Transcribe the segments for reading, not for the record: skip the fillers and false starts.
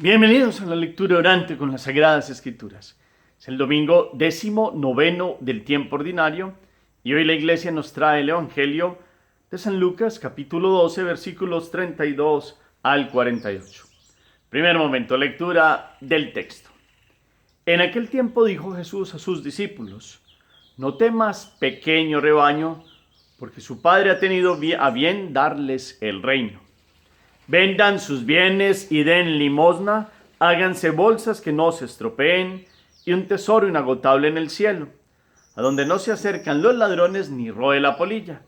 Bienvenidos a la lectura orante con las Sagradas Escrituras. Es el domingo 19 del tiempo ordinario y hoy la Iglesia nos trae el Evangelio de San Lucas, capítulo 12, versículos 32 al 48. Primer momento, lectura del texto. En aquel tiempo dijo Jesús a sus discípulos: No temas, pequeño rebaño, porque su Padre ha tenido a bien darles el reino. Vendan sus bienes y den limosna, háganse bolsas que no se estropeen y un tesoro inagotable en el cielo, a donde no se acercan los ladrones ni roe la polilla.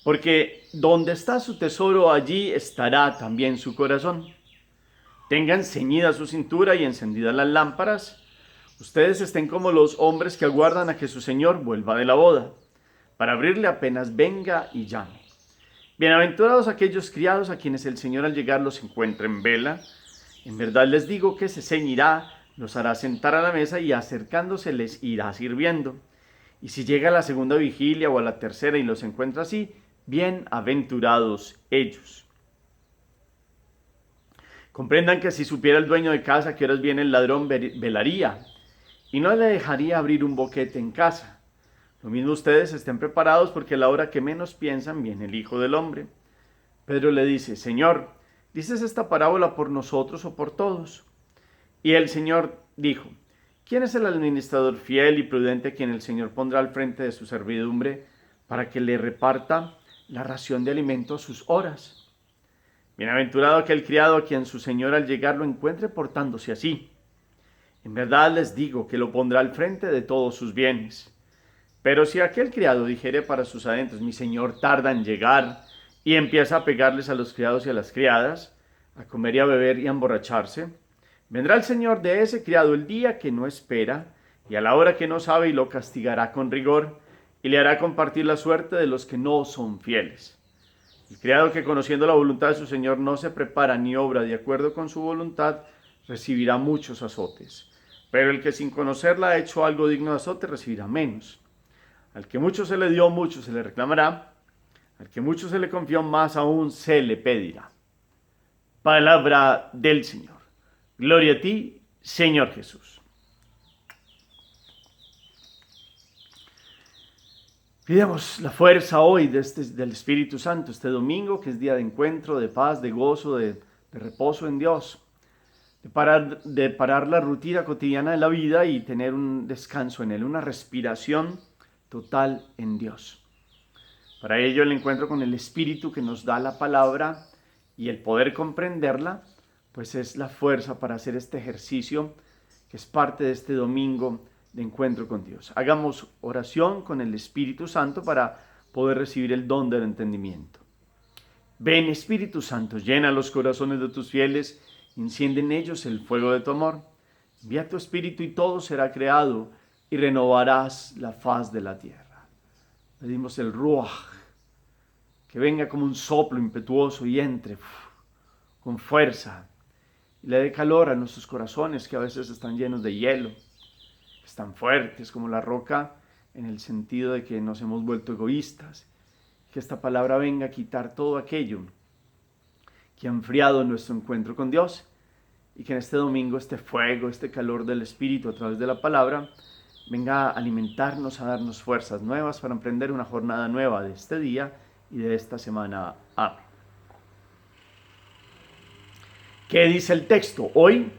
Porque donde está su tesoro, allí estará también su corazón. Tengan ceñida su cintura y encendidas las lámparas. Ustedes estén como los hombres que aguardan a que su Señor vuelva de la boda, para abrirle apenas venga y llame. Bienaventurados aquellos criados a quienes el Señor al llegar los encuentre en vela. En verdad les digo que se ceñirá, los hará sentar a la mesa y acercándose les irá sirviendo. Y si llega a la segunda vigilia o a la tercera y los encuentra así, bienaventurados ellos. Comprendan que si supiera el dueño de casa que horas viene el ladrón, velaría y no le dejaría abrir un boquete en casa. Lo mismo ustedes estén preparados, porque a la hora que menos piensan viene el Hijo del Hombre. Pedro le dice: Señor, ¿dices esta parábola por nosotros o por todos? Y el Señor dijo: ¿Quién es el administrador fiel y prudente a quien el Señor pondrá al frente de su servidumbre para que le reparta la ración de alimento a sus horas? Bienaventurado aquel criado a quien su Señor al llegar lo encuentre portándose así. En verdad les digo que lo pondrá al frente de todos sus bienes. Pero si aquel criado dijere para sus adentros: mi señor tarda en llegar, y empieza a pegarles a los criados y a las criadas, a comer y a beber y a emborracharse, vendrá el señor de ese criado el día que no espera y a la hora que no sabe, y lo castigará con rigor y le hará compartir la suerte de los que no son fieles. El criado que, conociendo la voluntad de su señor, no se prepara ni obra de acuerdo con su voluntad, recibirá muchos azotes. Pero el que sin conocerla ha hecho algo digno de azote recibirá menos. Al que mucho se le dio, mucho se le reclamará. Al que mucho se le confió, más aún se le pedirá. Palabra del Señor. Gloria a ti, Señor Jesús. Pidamos la fuerza hoy del Espíritu Santo, este domingo, que es día de encuentro, de paz, de gozo, de reposo en Dios. De parar la rutina cotidiana de la vida y tener un descanso en Él, una respiración total en Dios. Para ello, el encuentro con el Espíritu que nos da la palabra y el poder comprenderla, pues es la fuerza para hacer este ejercicio que es parte de este domingo de encuentro con Dios. Hagamos oración con el Espíritu Santo para poder recibir el don del entendimiento. Ven, Espíritu Santo, llena los corazones de tus fieles, enciende en ellos el fuego de tu amor. Envía tu Espíritu y todo será creado y renovarás la faz de la tierra. Pedimos el Ruach, que venga como un soplo impetuoso y entre con fuerza y le dé calor a nuestros corazones, que a veces están llenos de hielo, están fuertes como la roca, en el sentido de que nos hemos vuelto egoístas. Que esta palabra venga a quitar todo aquello que ha enfriado nuestro encuentro con Dios, y que en este domingo este fuego, este calor del Espíritu a través de la palabra venga a alimentarnos, a darnos fuerzas nuevas para emprender una jornada nueva de este día y de esta semana. Amén. ¿Qué dice el texto? Hoy,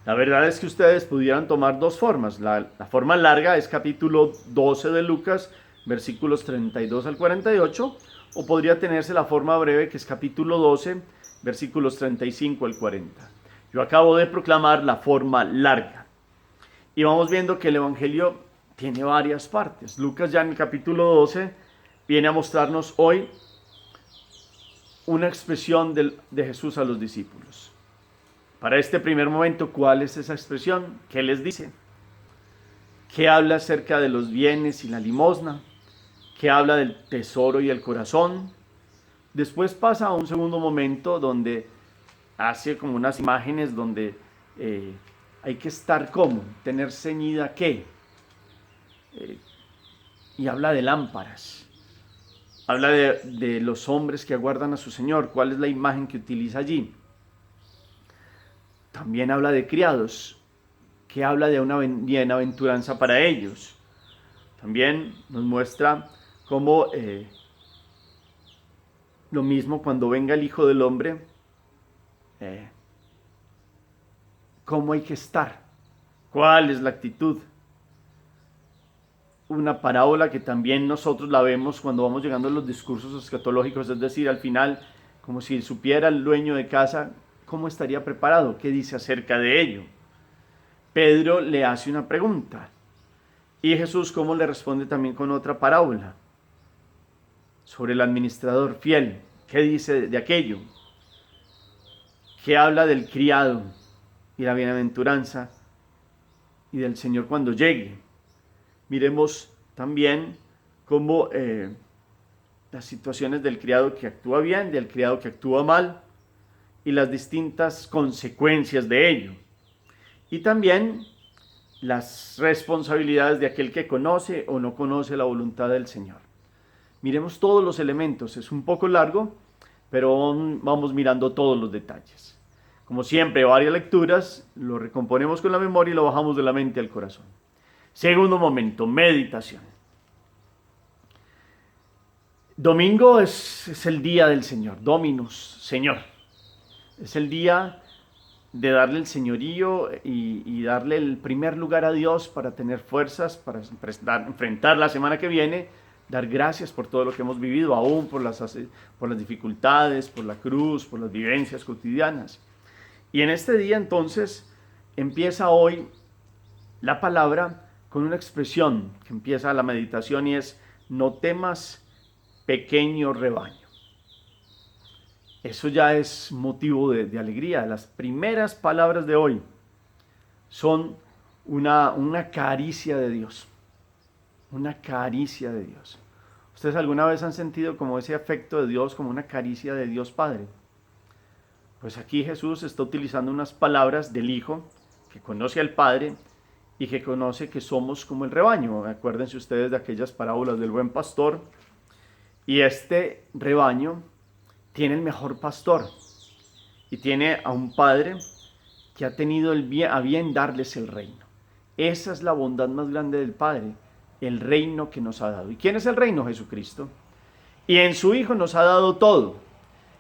la verdad es que ustedes pudieran tomar dos formas. La forma larga es capítulo 12 de Lucas, versículos 32 al 48, o podría tenerse la forma breve, que es capítulo 12, versículos 35 al 40. Yo acabo de proclamar la forma larga. Y vamos viendo que el Evangelio tiene varias partes. Lucas, ya en el capítulo 12, viene a mostrarnos hoy una expresión de Jesús a los discípulos. Para este primer momento, ¿cuál es esa expresión? ¿Qué les dice? ¿Qué habla acerca de los bienes y la limosna? ¿Qué habla del tesoro y el corazón? Después pasa a un segundo momento donde hace como unas imágenes donde hay que estar como, tener ceñida qué, y habla de lámparas, habla de los hombres que aguardan a su Señor. ¿Cuál es la imagen que utiliza allí? También habla de criados, que habla de una bienaventuranza para ellos. También nos muestra cómo lo mismo cuando venga el Hijo del Hombre, cómo hay que estar, cuál es la actitud. Una parábola que también nosotros la vemos cuando vamos llegando a los discursos escatológicos, es decir, al final, como si supiera el dueño de casa cómo estaría preparado, qué dice acerca de ello. Pedro le hace una pregunta y Jesús cómo le responde también con otra parábola sobre el administrador fiel, qué dice de aquello, que habla del criado y la bienaventuranza y del Señor cuando llegue. Miremos también cómo las situaciones del criado que actúa bien, del criado que actúa mal y las distintas consecuencias de ello. Y también las responsabilidades de aquel que conoce o no conoce la voluntad del Señor. Miremos todos los elementos, es un poco largo, pero vamos mirando todos los detalles. Como siempre, varias lecturas, lo recomponemos con la memoria y lo bajamos de la mente al corazón. Segundo momento, meditación. Domingo es el día del Señor, Dominus, Señor. Es el día de darle el señorío y darle el primer lugar a Dios para tener fuerzas, para enfrentar la semana que viene, dar gracias por todo lo que hemos vivido, aún por las dificultades, por la cruz, por las vivencias cotidianas. Y en este día entonces empieza hoy la palabra con una expresión que empieza la meditación y es: no temas, pequeño rebaño. Eso ya es motivo de alegría. Las primeras palabras de hoy son una caricia de Dios. Una caricia de Dios. ¿Ustedes alguna vez han sentido como ese afecto de Dios, como una caricia de Dios Padre? Pues aquí Jesús está utilizando unas palabras del Hijo que conoce al Padre y que conoce que somos como el rebaño. Acuérdense ustedes de aquellas parábolas del buen pastor. Y este rebaño tiene el mejor pastor y tiene a un Padre que ha tenido a bien darles el reino. Esa es la bondad más grande del Padre, el reino que nos ha dado. ¿Y quién es el reino? Jesucristo. Y en su Hijo nos ha dado todo.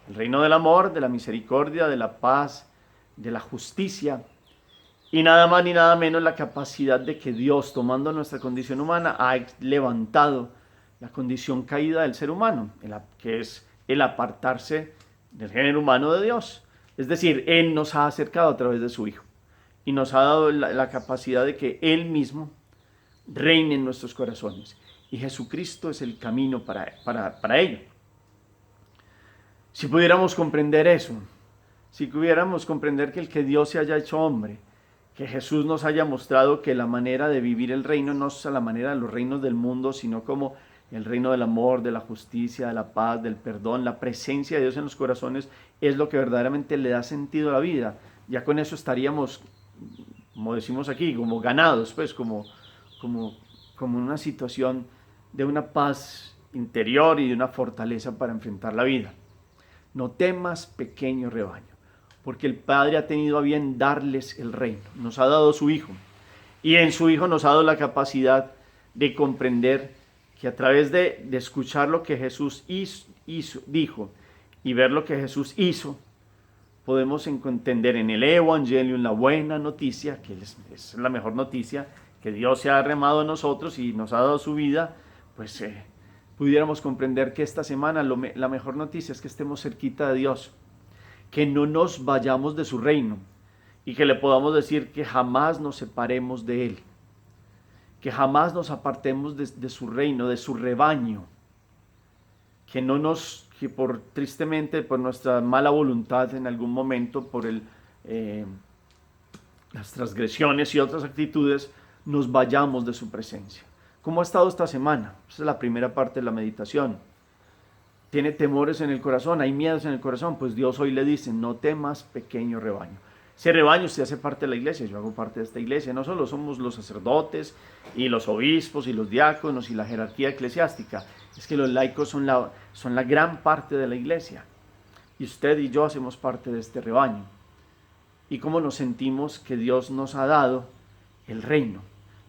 El reino del amor, de la misericordia, de la paz, de la justicia. Y nada más ni nada menos la capacidad de que Dios, tomando nuestra condición humana, ha levantado la condición caída del ser humano, que es el apartarse del género humano de Dios. Es decir, Él nos ha acercado a través de su Hijo y nos ha dado la capacidad de que Él mismo reine en nuestros corazones. Y Jesucristo es el camino para ello. Si pudiéramos comprender eso, si pudiéramos comprender que Dios se haya hecho hombre, que Jesús nos haya mostrado que la manera de vivir el reino no es a la manera de los reinos del mundo, sino como el reino del amor, de la justicia, de la paz, del perdón, la presencia de Dios en los corazones es lo que verdaderamente le da sentido a la vida. Ya con eso estaríamos, como decimos aquí, como ganados, pues como una situación de una paz interior y de una fortaleza para enfrentar la vida. No temas, pequeño rebaño, porque el Padre ha tenido a bien darles el reino. Nos ha dado su Hijo y en su Hijo nos ha dado la capacidad de comprender que a través de escuchar lo que Jesús dijo y ver lo que Jesús hizo, podemos entender en el Evangelio, en la buena noticia, que es la mejor noticia, que Dios se ha derramado a nosotros y nos ha dado su vida, pues pudiéramos comprender que esta semana la mejor noticia es que estemos cerquita de Dios, que no nos vayamos de su reino y que le podamos decir que jamás nos separemos de Él, que jamás nos apartemos de su reino, de su rebaño, que tristemente por nuestra mala voluntad en algún momento, por las transgresiones y otras actitudes, nos vayamos de su presencia. ¿Cómo ha estado esta semana? Esa es la primera parte de la meditación. ¿Tiene temores en el corazón? ¿Hay miedos en el corazón? Pues Dios hoy le dice: no temas, pequeño rebaño. Ese rebaño usted hace parte de la iglesia, yo hago parte de esta iglesia. No solo somos los sacerdotes y los obispos y los diáconos y la jerarquía eclesiástica, es que los laicos son la gran parte de la iglesia. Y usted y yo hacemos parte de este rebaño. y cómo nos sentimos que Dios nos ha dado el reino,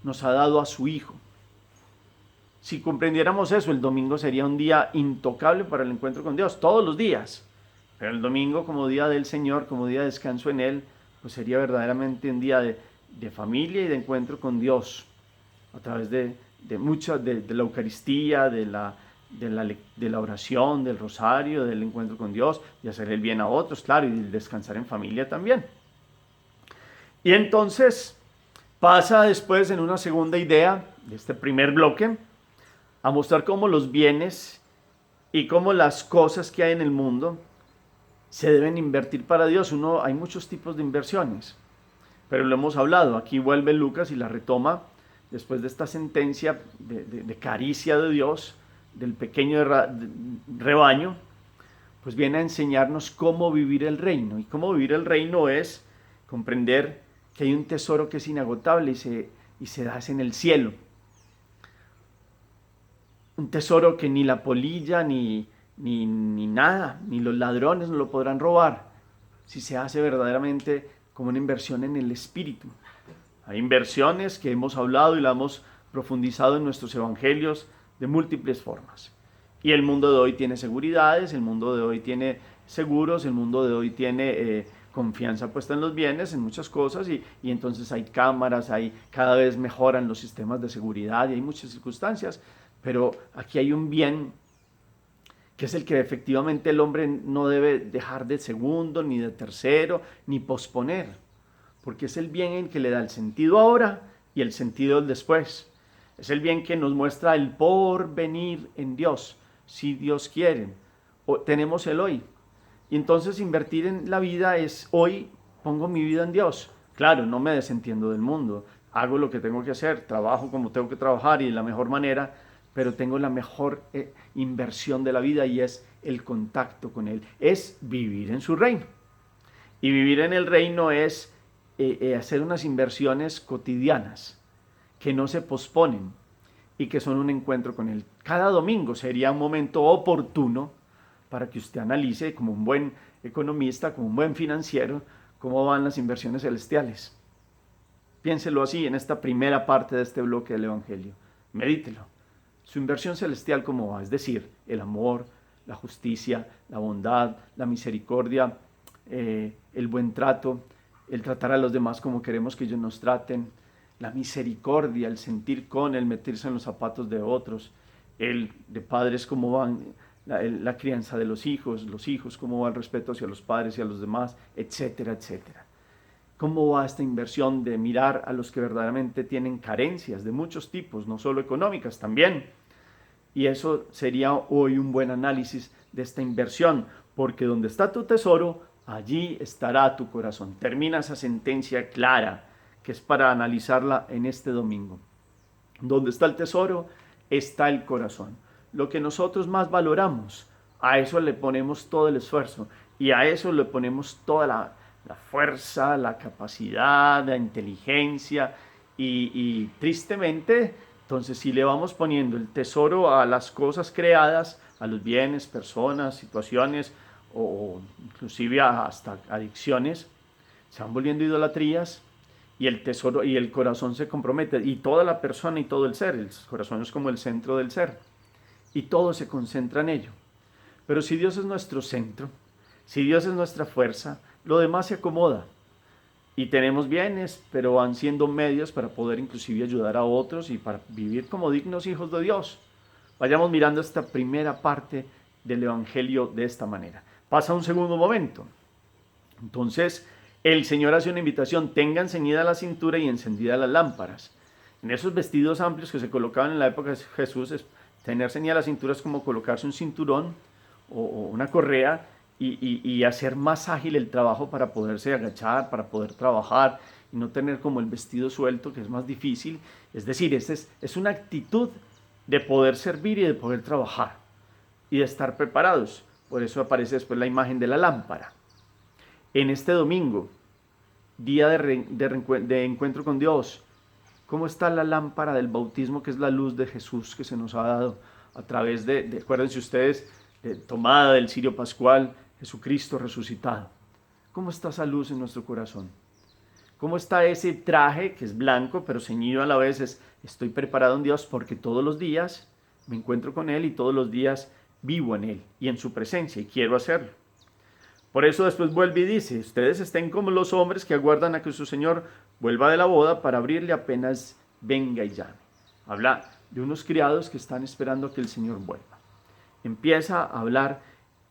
nos ha dado a su Hijo. Si comprendiéramos eso, el domingo sería un día intocable para el encuentro con Dios, todos los días. Pero el domingo como día del Señor, como día de descanso en Él, pues sería verdaderamente un día de familia y de encuentro con Dios, a través de la Eucaristía, de la oración, del rosario, del encuentro con Dios, de hacer el bien a otros, claro, y de descansar en familia también. Y entonces pasa después en una segunda idea de este primer bloque, a mostrar cómo los bienes y cómo las cosas que hay en el mundo se deben invertir para Dios. Hay muchos tipos de inversiones, pero lo hemos hablado. Aquí vuelve Lucas y la retoma después de esta sentencia de caricia de Dios, del pequeño rebaño, pues viene a enseñarnos cómo vivir el reino. Y cómo vivir el reino es comprender que hay un tesoro que es inagotable y se da en el cielo. Un tesoro que ni la polilla, ni nada, ni los ladrones no lo podrán robar, si se hace verdaderamente como una inversión en el espíritu. Hay inversiones que hemos hablado y la hemos profundizado en nuestros evangelios de múltiples formas. Y el mundo de hoy tiene seguridades, el mundo de hoy tiene seguros, el mundo de hoy tiene confianza puesta en los bienes, en muchas cosas, y entonces hay cámaras, cada vez mejoran los sistemas de seguridad y hay muchas circunstancias. Pero aquí hay un bien que es el que efectivamente el hombre no debe dejar de segundo, ni de tercero, ni posponer, porque es el bien en que le da el sentido ahora y el sentido del después. Es el bien que nos muestra el porvenir en Dios, si Dios quiere. Tenemos el hoy. Y entonces invertir en la vida es: hoy pongo mi vida en Dios. Claro, no me desentiendo del mundo, hago lo que tengo que hacer, trabajo como tengo que trabajar y de la mejor manera, pero tengo la mejor inversión de la vida, y es el contacto con Él, es vivir en su reino. Y vivir en el reino es hacer unas inversiones cotidianas que no se posponen y que son un encuentro con Él. Cada domingo sería un momento oportuno para que usted analice, como un buen economista, como un buen financiero, cómo van las inversiones celestiales. Piénselo así en esta primera parte de este bloque del Evangelio. Medítelo. Su inversión celestial, ¿cómo va? Es decir, el amor, la justicia, la bondad, la misericordia, el buen trato, el tratar a los demás como queremos que ellos nos traten, la misericordia, el sentir con, el meterse en los zapatos de otros, el de padres, cómo van la crianza de los hijos, cómo va el respeto hacia los padres y a los demás, etcétera, etcétera. ¿Cómo va esta inversión de mirar a los que verdaderamente tienen carencias de muchos tipos, no solo económicas, también? Y eso sería hoy un buen análisis de esta inversión, porque donde está tu tesoro, allí estará tu corazón. Termina esa sentencia clara, que es para analizarla en este domingo. Donde está el tesoro, está el corazón. Lo que nosotros más valoramos, a eso le ponemos todo el esfuerzo, y a eso le ponemos toda la fuerza, la capacidad, la inteligencia, y tristemente, entonces si le vamos poniendo el tesoro a las cosas creadas, a los bienes, personas, situaciones, o inclusive hasta adicciones, se van volviendo idolatrías, y el tesoro y el corazón se compromete, y toda la persona y todo el ser. El corazón es como el centro del ser, y todo se concentra en ello. Pero si Dios es nuestro centro, si Dios es nuestra fuerza, lo demás se acomoda. Y tenemos bienes, pero van siendo medios para poder inclusive ayudar a otros y para vivir como dignos hijos de Dios. Vayamos mirando esta primera parte del Evangelio de esta manera. Pasa un segundo momento. Entonces, el Señor hace una invitación: tengan ceñida la cintura y encendidas las lámparas. En esos vestidos amplios que se colocaban en la época de Jesús, tener ceñida la cintura es como colocarse un cinturón o una correa, y hacer más ágil el trabajo para poderse agachar, para poder trabajar y no tener como el vestido suelto, que es más difícil. Es decir, es una actitud de poder servir y de poder trabajar y de estar preparados. Por eso aparece después la imagen de la lámpara. En este domingo, día de encuentro con Dios, ¿cómo está la lámpara del bautismo, que es la luz de Jesús que se nos ha dado a través acuérdense ustedes, tomada del cirio pascual, Jesucristo resucitado? ¿Cómo está esa luz en nuestro corazón? ¿Cómo está ese traje que es blanco pero ceñido a la vez? Estoy preparado en Dios porque todos los días me encuentro con Él y todos los días vivo en Él y en su presencia y quiero hacerlo. Por eso después vuelve y dice, ustedes estén como los hombres que aguardan a que su Señor vuelva de la boda para abrirle apenas venga y llame. Habla de unos criados que están esperando a que el Señor vuelva. Empieza a hablar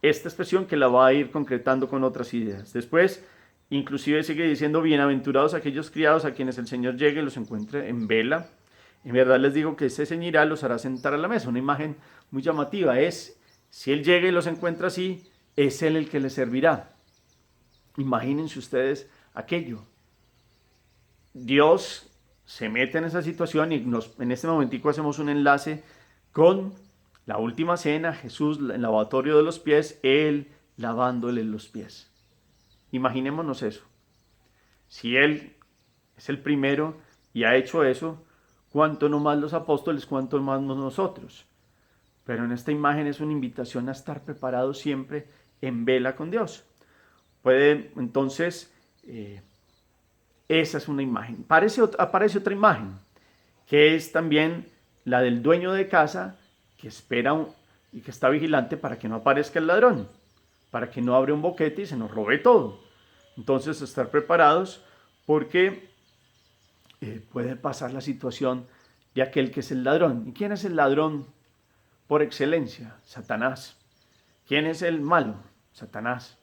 esta expresión que la va a ir concretando con otras ideas. Después, inclusive sigue diciendo, bienaventurados aquellos criados a quienes el Señor llegue y los encuentre en vela. En verdad les digo que se ceñirá, los hará sentar a la mesa. Una imagen muy llamativa es, si Él llega y los encuentra así, es Él el que les servirá. Imagínense ustedes aquello. Dios se mete en esa situación y en este momentico hacemos un enlace con la última cena, Jesús en el lavatorio de los pies, Él lavándole los pies. Imaginémonos eso. Si Él es el primero y ha hecho eso, cuánto no más los apóstoles, cuánto más nosotros. Pero en esta imagen es una invitación a estar preparados siempre en vela con Dios. Puede entonces, esa es una imagen. Aparece otra imagen, que es también la del dueño de casa que espera y que está vigilante para que no aparezca el ladrón, para que no abra un boquete y se nos robe todo. Entonces, estar preparados porque puede pasar la situación de aquel que es el ladrón. ¿Y quién es el ladrón por excelencia? Satanás. ¿Quién es el malo? Satanás,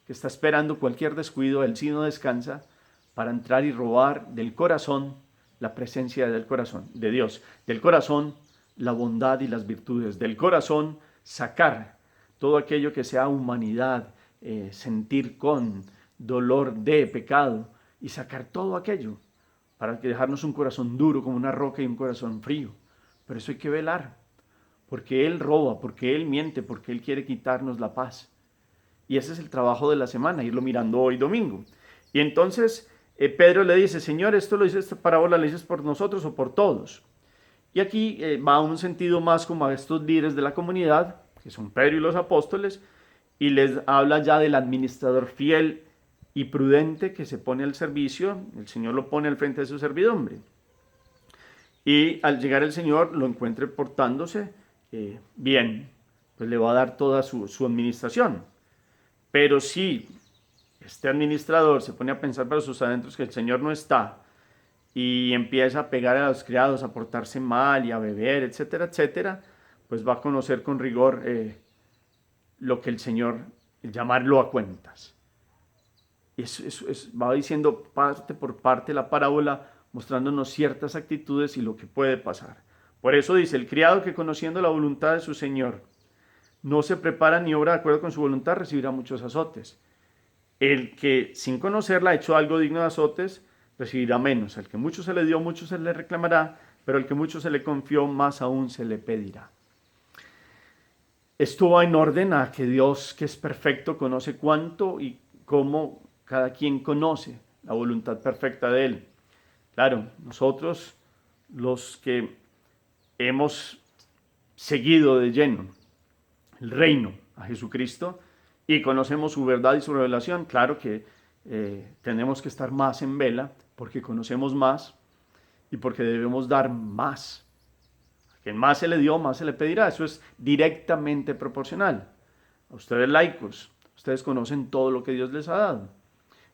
que está esperando cualquier descuido, él sí no descansa, para entrar y robar del corazón la presencia del corazón, de Dios, del corazón la bondad y las virtudes, del corazón sacar todo aquello que sea humanidad, sentir con dolor de pecado y sacar todo aquello para dejarnos un corazón duro como una roca y un corazón frío. Pero eso hay que velar, porque Él roba, porque Él miente, porque Él quiere quitarnos la paz. Y ese es el trabajo de la semana, irlo mirando hoy domingo. Y entonces Pedro le dice, Señor, esto lo dices, esta parábola la dices por nosotros o por todos. Y aquí va a un sentido más como a estos líderes de la comunidad, que son Pedro y los apóstoles, y les habla ya del administrador fiel y prudente que se pone al servicio, el Señor lo pone al frente de su servidumbre. Y al llegar el Señor lo encuentre portándose bien, pues le va a dar toda su administración. Pero si este administrador se pone a pensar para sus adentros que el Señor no está y empieza a pegar a los criados, a portarse mal y a beber, etcétera, etcétera, pues va a conocer con rigor lo que el Señor, llamarlo a cuentas. Va diciendo parte por parte la parábola, mostrándonos ciertas actitudes y lo que puede pasar. Por eso dice, el criado que conociendo la voluntad de su Señor no se prepara ni obra de acuerdo con su voluntad, recibirá muchos azotes. El que sin conocerla ha hecho algo digno de azotes, recibirá menos. Al que mucho se le dio, mucho se le reclamará, pero al que mucho se le confió, más aún se le pedirá. Esto va en orden a que Dios, que es perfecto, conoce cuánto y cómo cada quien conoce la voluntad perfecta de Él. Claro, nosotros, los que hemos seguido de lleno el reino a Jesucristo y conocemos su verdad y su revelación, claro que tenemos que estar más en vela porque conocemos más y porque debemos dar más. A quien más se le dio, más se le pedirá. Eso es directamente proporcional. A ustedes laicos, ustedes conocen todo lo que Dios les ha dado.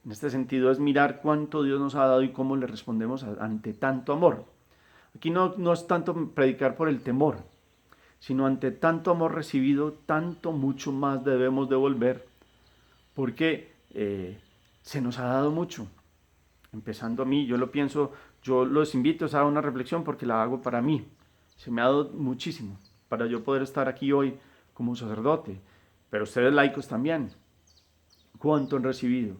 En este sentido es mirar cuánto Dios nos ha dado y cómo le respondemos ante tanto amor. Aquí no es tanto predicar por el temor, sino ante tanto amor recibido, tanto mucho más debemos devolver, porque se nos ha dado mucho. Empezando a mí, yo lo pienso, yo los invito a hacer una reflexión porque la hago para mí. Se me ha dado muchísimo para yo poder estar aquí hoy como sacerdote, pero ustedes laicos también. ¿Cuánto han recibido?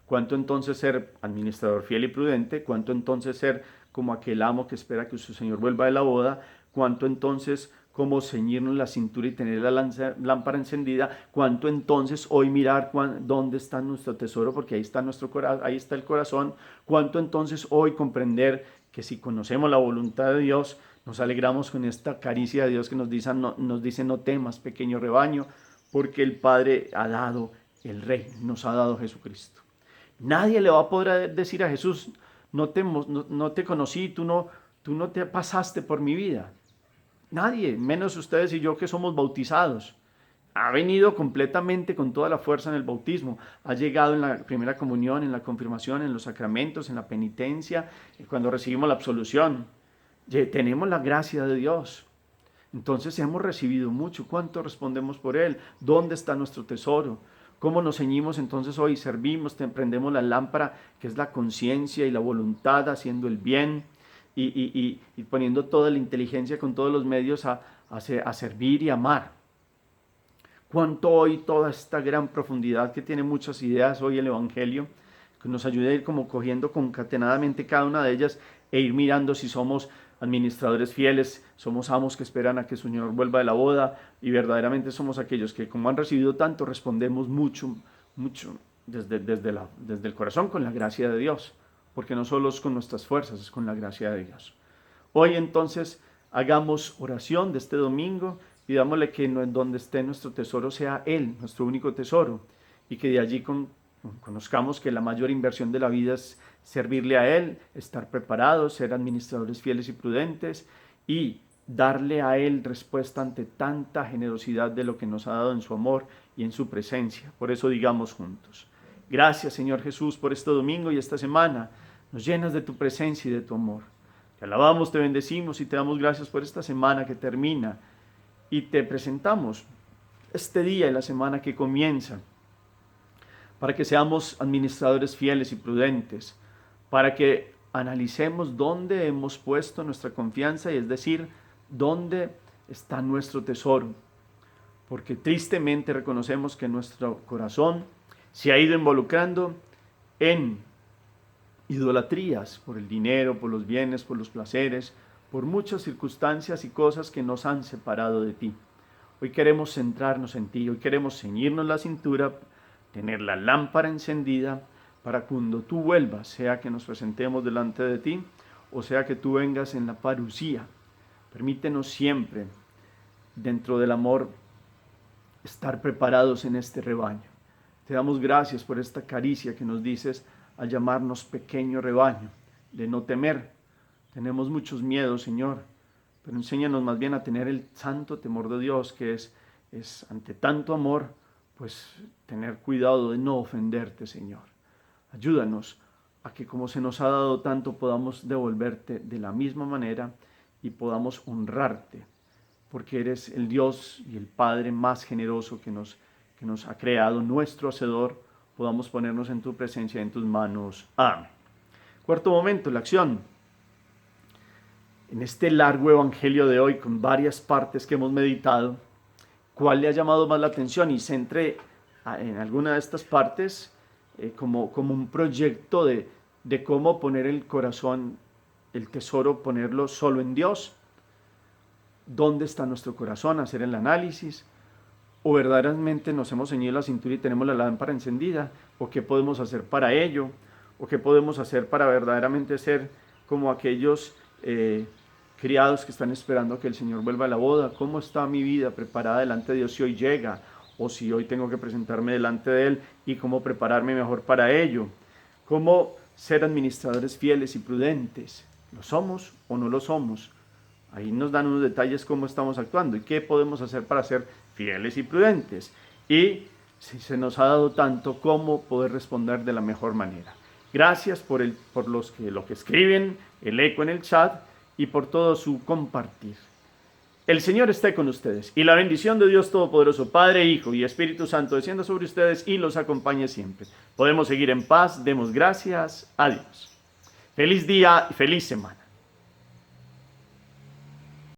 ¿Cuánto entonces ser administrador fiel y prudente? ¿Cuánto entonces ser como aquel amo que espera que su Señor vuelva de la boda? ¿Cuánto entonces como ceñirnos la cintura y tener la lámpara encendida? ¿Cuánto entonces hoy mirar dónde está nuestro tesoro? Porque ahí está ahí está el corazón. ¿Cuánto entonces hoy comprender que si conocemos la voluntad de Dios, nos alegramos con esta caricia de Dios que nos dice no temas, pequeño rebaño, porque el Padre ha dado el Rey nos ha dado Jesucristo. Nadie le va a poder decir a Jesús, no te conocí, tú no te pasaste por mi vida. Nadie, menos ustedes y yo que somos bautizados. Ha venido completamente con toda la fuerza en el bautismo. Ha llegado en la primera comunión, en la confirmación, en los sacramentos, en la penitencia, cuando recibimos la absolución. Tenemos la gracia de Dios. Entonces hemos recibido mucho. ¿Cuánto respondemos por Él? ¿Dónde está nuestro tesoro? ¿Cómo nos ceñimos entonces hoy? Servimos, prendemos la lámpara, que es la conciencia y la voluntad, haciendo el bien y poniendo toda la inteligencia con todos los medios a servir y amar. Cuánto hoy toda esta gran profundidad que tiene muchas ideas hoy el Evangelio, que nos ayude a ir como cogiendo concatenadamente cada una de ellas e ir mirando si somos administradores fieles, somos amos que esperan a que su Señor vuelva de la boda y verdaderamente somos aquellos que como han recibido tanto respondemos mucho desde el corazón con la gracia de Dios, porque no solo es con nuestras fuerzas, es con la gracia de Dios. Hoy entonces hagamos oración de este domingo, pidámosle que donde esté nuestro tesoro sea Él, nuestro único tesoro, y que de allí conozcamos que la mayor inversión de la vida es servirle a Él, estar preparados, ser administradores fieles y prudentes y darle a Él respuesta ante tanta generosidad de lo que nos ha dado en su amor y en su presencia. Por eso digamos juntos: gracias, Señor Jesús, por este domingo y esta semana. Nos llenas de tu presencia y de tu amor. Te alabamos, te bendecimos y te damos gracias por esta semana que termina y te presentamos este día y la semana que comienza, para que seamos administradores fieles y prudentes, para que analicemos dónde hemos puesto nuestra confianza, y es decir, dónde está nuestro tesoro, porque tristemente reconocemos que nuestro corazón se ha ido involucrando en idolatrías por el dinero, por los bienes, por los placeres, por muchas circunstancias y cosas que nos han separado de ti. Hoy queremos centrarnos en ti, hoy queremos ceñirnos la cintura, tener la lámpara encendida para cuando tú vuelvas, sea que nos presentemos delante de ti o sea que tú vengas en la parusía. Permítenos siempre, dentro del amor, estar preparados en este rebaño. Te damos gracias por esta caricia que nos dices al llamarnos pequeño rebaño, de no temer. Tenemos muchos miedos, Señor, pero enséñanos más bien a tener el santo temor de Dios, que es ante tanto amor, pues tener cuidado de no ofenderte, Señor. Ayúdanos a que como se nos ha dado tanto, podamos devolverte de la misma manera y podamos honrarte, porque eres el Dios y el Padre más generoso que nos ha creado, nuestro Hacedor. Podamos ponernos en tu presencia, en tus manos. Amén. Cuarto momento, la acción. En este largo evangelio de hoy, con varias partes que hemos meditado, ¿cuál le ha llamado más la atención? Y centre en alguna de estas partes como un proyecto de cómo poner el corazón, el tesoro, ponerlo solo en Dios. ¿Dónde está nuestro corazón? Hacer el análisis. ¿O verdaderamente nos hemos ceñido la cintura y tenemos la lámpara encendida? ¿O qué podemos hacer para ello? ¿O qué podemos hacer para verdaderamente ser como aquellos criados que están esperando a que el Señor vuelva a la boda? ¿Cómo está mi vida preparada delante de Dios si hoy llega? ¿O si hoy tengo que presentarme delante de Él? ¿Y cómo prepararme mejor para ello? ¿Cómo ser administradores fieles y prudentes? ¿Lo somos o no lo somos? Ahí nos dan unos detalles cómo estamos actuando y qué podemos hacer para ser fieles y prudentes. Y si se nos ha dado tanto, cómo poder responder de la mejor manera. Gracias por lo que escriben, el eco en el chat y por todo su compartir. El Señor esté con ustedes y la bendición de Dios Todopoderoso, Padre, Hijo y Espíritu Santo, descienda sobre ustedes y los acompañe siempre. Podemos seguir en paz, demos gracias a Dios. Feliz día y feliz semana.